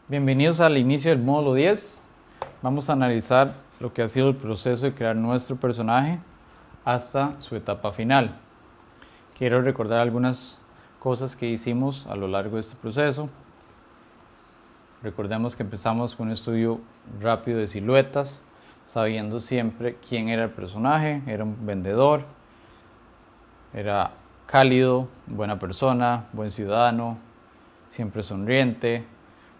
Bienvenidos al inicio del módulo 10. Vamos a analizar lo que ha sido el proceso de crear nuestro personaje hasta su etapa final. Quiero recordar algunas cosas que hicimos a lo largo de este proceso. Recordemos que empezamos con un estudio rápido de siluetas, sabiendo siempre quién era el personaje. Era un vendedor, era cálido, buena persona, buen ciudadano, siempre sonriente.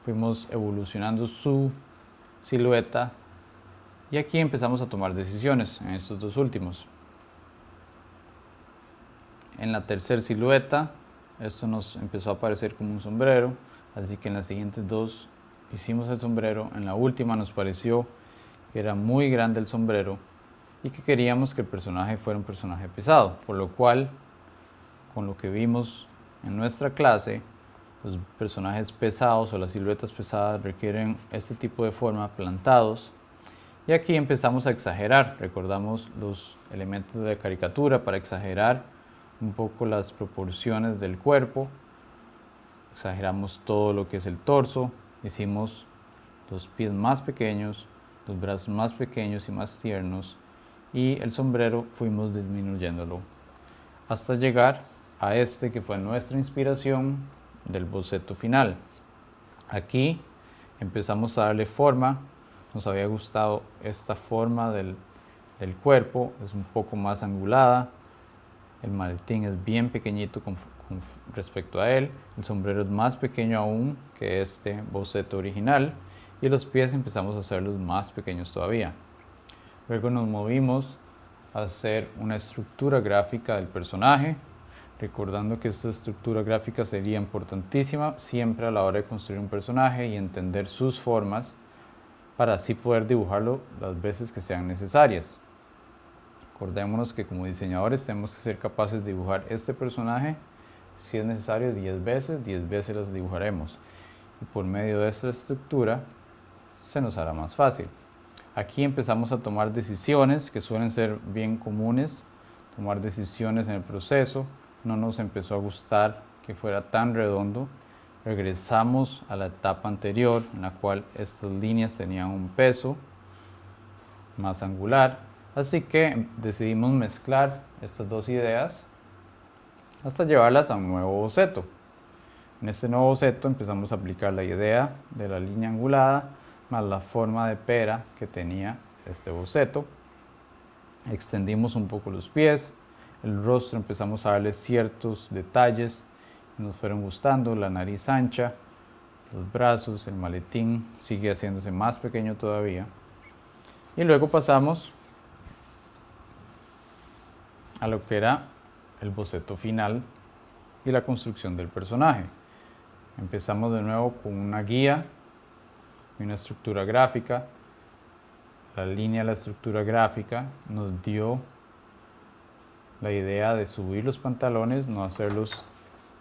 Fuimos evolucionando su silueta y aquí empezamos a tomar decisiones en estos dos últimos. En la tercera silueta, esto nos empezó a parecer como un sombrero, así que en las siguientes dos hicimos el sombrero. En la última nos pareció que era muy grande el sombrero y que queríamos que el personaje fuera un personaje pesado, por lo cual, con lo que vimos en nuestra clase, los personajes pesados o las siluetas pesadas requieren este tipo de forma, plantados. Y aquí empezamos a exagerar. Recordamos los elementos de la caricatura para exagerar un poco las proporciones del cuerpo. Exageramos todo lo que es el torso. Hicimos los pies más pequeños, los brazos más pequeños y más tiernos. Y el sombrero fuimos disminuyéndolo hasta llegar a este que fue nuestra inspiración del boceto final. Aquí empezamos a darle forma. Nos había gustado esta forma del cuerpo, es un poco más angulada. El maletín es bien pequeñito con respecto a él. El sombrero es más pequeño aún que este boceto original. Y los pies empezamos a hacerlos más pequeños todavía. Luego nos movimos a hacer una estructura gráfica del personaje, recordando que esta estructura gráfica sería importantísima siempre a la hora de construir un personaje y entender sus formas para así poder dibujarlo las veces que sean necesarias. Acordémonos que como diseñadores tenemos que ser capaces de dibujar este personaje, si es necesario 10 veces las dibujaremos. Y por medio de esta estructura se nos hará más fácil. Aquí empezamos a tomar decisiones que suelen ser bien comunes, tomar decisiones en el proceso. No nos empezó a gustar que fuera tan redondo. Regresamos a la etapa anterior en la cual estas líneas tenían un peso más angular. Así que decidimos mezclar estas dos ideas hasta llevarlas a un nuevo boceto. En este nuevo boceto empezamos a aplicar la idea de la línea angulada más la forma de pera que tenía este boceto. Extendimos un poco los pies, el rostro empezamos a darle ciertos detalles que nos fueron gustando, la nariz ancha, los brazos, el maletín sigue haciéndose más pequeño todavía. Y luego pasamos a lo que era el boceto final y la construcción del personaje. Empezamos de nuevo con una guía y una estructura gráfica. La línea de la estructura gráfica nos dio la idea de subir los pantalones, no hacerlos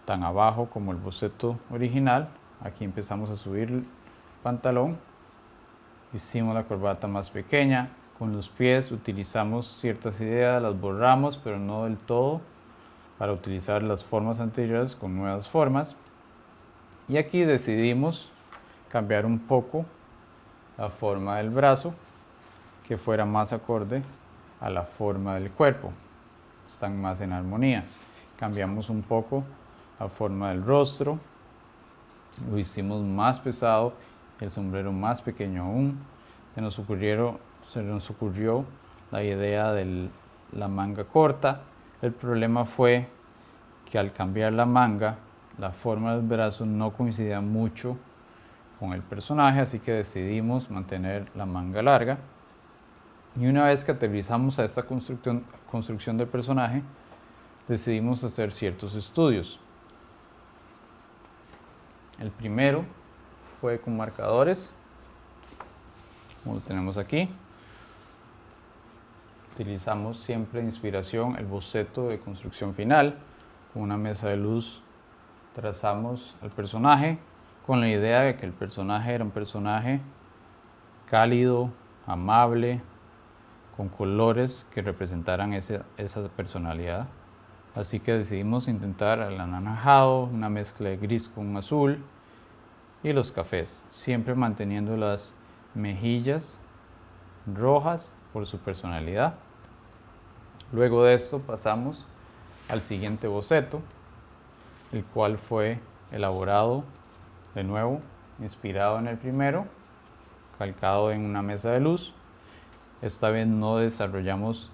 tan abajo como el boceto original. Aquí empezamos a subir el pantalón, hicimos la corbata más pequeña. Con los pies utilizamos ciertas ideas, las borramos, pero no del todo, para utilizar las formas anteriores con nuevas formas. Y aquí decidimos cambiar un poco la forma del brazo, que fuera más acorde a la forma del cuerpo. Están más en armonía. Cambiamos un poco la forma del rostro, lo hicimos más pesado, el sombrero más pequeño aún. Se nos ocurrió la idea de la manga corta. El problema fue que al cambiar la manga, la forma del brazo no coincidía mucho con el personaje, así que decidimos mantener la manga larga. Y una vez que aterrizamos a esta construcción del personaje, decidimos hacer ciertos estudios. El primero fue con marcadores, como lo tenemos aquí. Utilizamos siempre de inspiración el boceto de construcción final. Con una mesa de luz trazamos al personaje con la idea de que el personaje era un personaje cálido, amable, con colores que representaran esa personalidad. Así que decidimos intentar el anaranjado, una mezcla de gris con azul, y los cafés, siempre manteniendo las mejillas rojas por su personalidad. Luego de esto pasamos al siguiente boceto, el cual fue elaborado de nuevo, inspirado en el primero, calcado en una mesa de luz. Esta vez no desarrollamos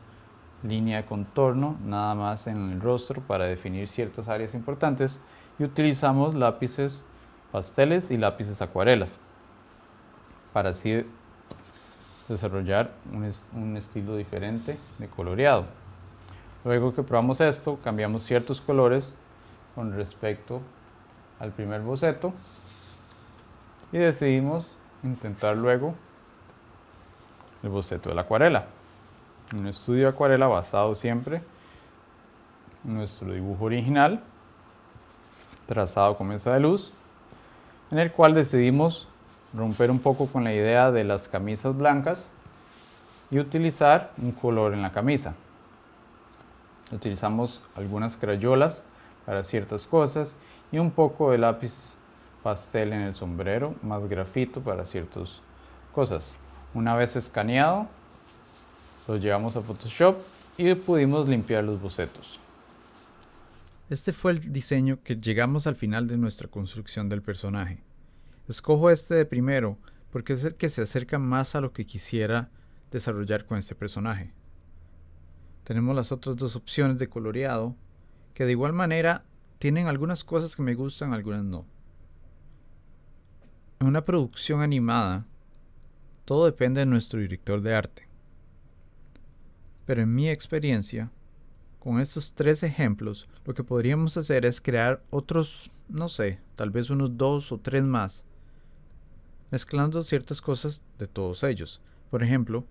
línea de contorno, nada más en el rostro para definir ciertas áreas importantes, y utilizamos lápices pasteles y lápices acuarelas para así desarrollar un estilo diferente de coloreado. Luego que probamos esto, cambiamos ciertos colores con respecto al primer boceto y decidimos intentar luego el boceto de la acuarela. Un estudio de acuarela basado siempre en nuestro dibujo original, trazado con mesa de luz, en el cual decidimos romper un poco con la idea de las camisas blancas y utilizar un color en la camisa. Utilizamos algunas crayolas para ciertas cosas y un poco de lápiz pastel en el sombrero, más grafito para ciertas cosas. Una vez escaneado, lo llevamos a Photoshop y pudimos limpiar los bocetos. Este fue el diseño que llegamos al final de nuestra construcción del personaje. Escojo este de primero porque es el que se acerca más a lo que quisiera desarrollar con este personaje. Tenemos las otras dos opciones de coloreado, que de igual manera tienen algunas cosas que me gustan, algunas no. En una producción animada, todo depende de nuestro director de arte. Pero en mi experiencia, con estos 3 ejemplos, lo que podríamos hacer es crear otros, no sé, tal vez unos 2 o 3 más, mezclando ciertas cosas de todos ellos. Por ejemplo,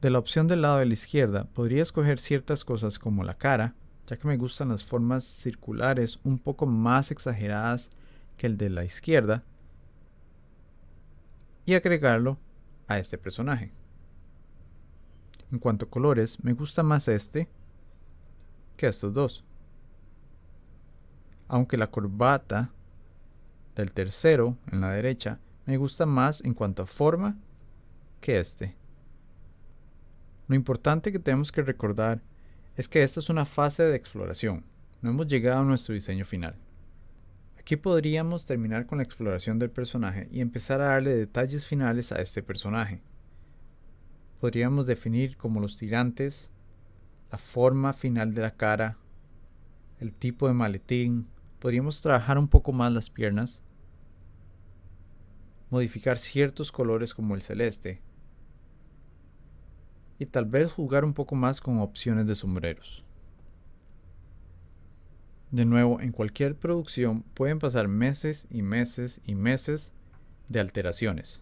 de la opción del lado de la izquierda, podría escoger ciertas cosas como la cara, ya que me gustan las formas circulares un poco más exageradas que el de la izquierda, y agregarlo a este personaje. En cuanto a colores, me gusta más este que estos dos. Aunque la corbata del tercero en la derecha me gusta más en cuanto a forma que este. Lo importante que tenemos que recordar es que esta es una fase de exploración. No hemos llegado a nuestro diseño final. Aquí podríamos terminar con la exploración del personaje y empezar a darle detalles finales a este personaje. Podríamos definir como los tirantes, la forma final de la cara, el tipo de maletín. Podríamos trabajar un poco más las piernas, modificar ciertos colores como el celeste y tal vez jugar un poco más con opciones de sombreros. De nuevo, en cualquier producción pueden pasar meses y meses y meses de alteraciones.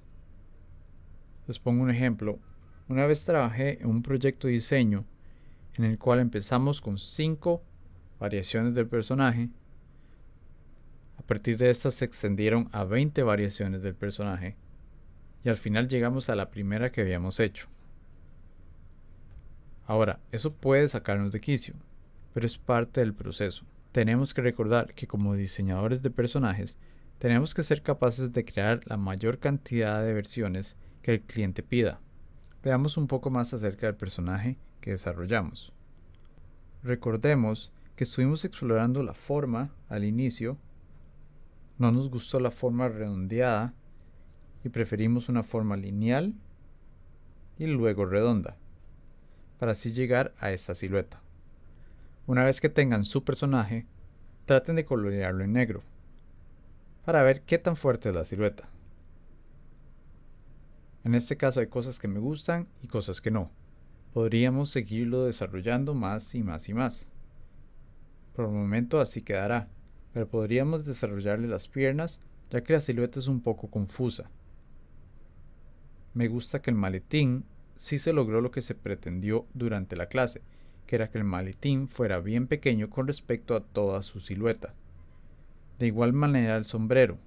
Les pongo un ejemplo. Una vez trabajé en un proyecto de diseño en el cual empezamos con 5 variaciones del personaje. A partir de estas se extendieron a 20 variaciones del personaje y al final llegamos a la primera que habíamos hecho. Ahora, eso puede sacarnos de quicio, pero es parte del proceso. Tenemos que recordar que como diseñadores de personajes, tenemos que ser capaces de crear la mayor cantidad de versiones que el cliente pida. Veamos un poco más acerca del personaje que desarrollamos. Recordemos que estuvimos explorando la forma al inicio, no nos gustó la forma redondeada y preferimos una forma lineal y luego redonda, para así llegar a esta silueta. Una vez que tengan su personaje, traten de colorearlo en negro, para ver qué tan fuerte es la silueta. En este caso hay cosas que me gustan y cosas que no. Podríamos seguirlo desarrollando más y más y más. Por el momento así quedará, pero podríamos desarrollarle las piernas ya que la silueta es un poco confusa. Me gusta que el maletín sí se logró lo que se pretendió durante la clase, que era que el maletín fuera bien pequeño con respecto a toda su silueta. De igual manera el sombrero,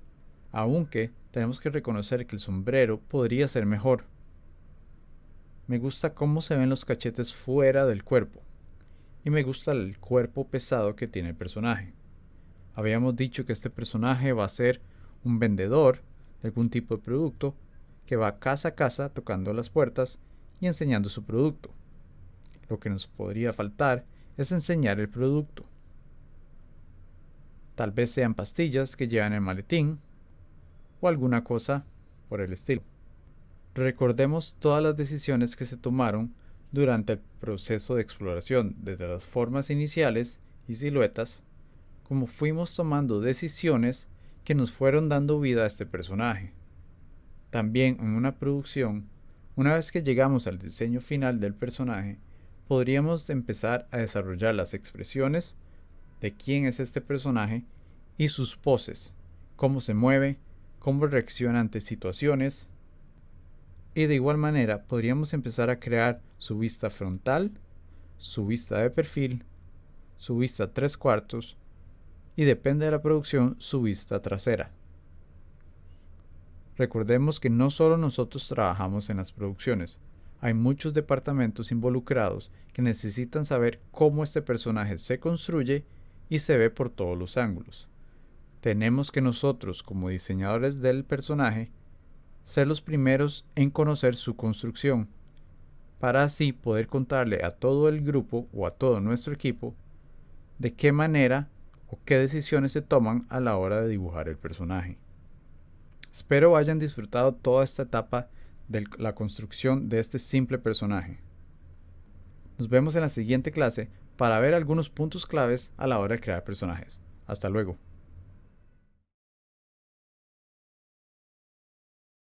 aunque tenemos que reconocer que el sombrero podría ser mejor. Me gusta cómo se ven los cachetes fuera del cuerpo, y me gusta el cuerpo pesado que tiene el personaje. Habíamos dicho que este personaje va a ser un vendedor, de algún tipo de producto que va casa a casa tocando las puertas y enseñando su producto. Lo que nos podría faltar es enseñar el producto. Tal vez sean pastillas que llevan en el maletín o alguna cosa por el estilo. Recordemos todas las decisiones que se tomaron durante el proceso de exploración, desde las formas iniciales y siluetas, como fuimos tomando decisiones que nos fueron dando vida a este personaje. También en una producción, una vez que llegamos al diseño final del personaje, podríamos empezar a desarrollar las expresiones de quién es este personaje y sus poses, cómo se mueve, cómo reacciona ante situaciones, y de igual manera podríamos empezar a crear su vista frontal, su vista de perfil, su vista 3/4 y depende de la producción su vista trasera. Recordemos que no solo nosotros trabajamos en las producciones, hay muchos departamentos involucrados que necesitan saber cómo este personaje se construye y se ve por todos los ángulos. Tenemos que nosotros, como diseñadores del personaje, ser los primeros en conocer su construcción, para así poder contarle a todo el grupo o a todo nuestro equipo de qué manera o qué decisiones se toman a la hora de dibujar el personaje. Espero hayan disfrutado toda esta etapa de la construcción de este simple personaje. Nos vemos en la siguiente clase para ver algunos puntos claves a la hora de crear personajes. Hasta luego.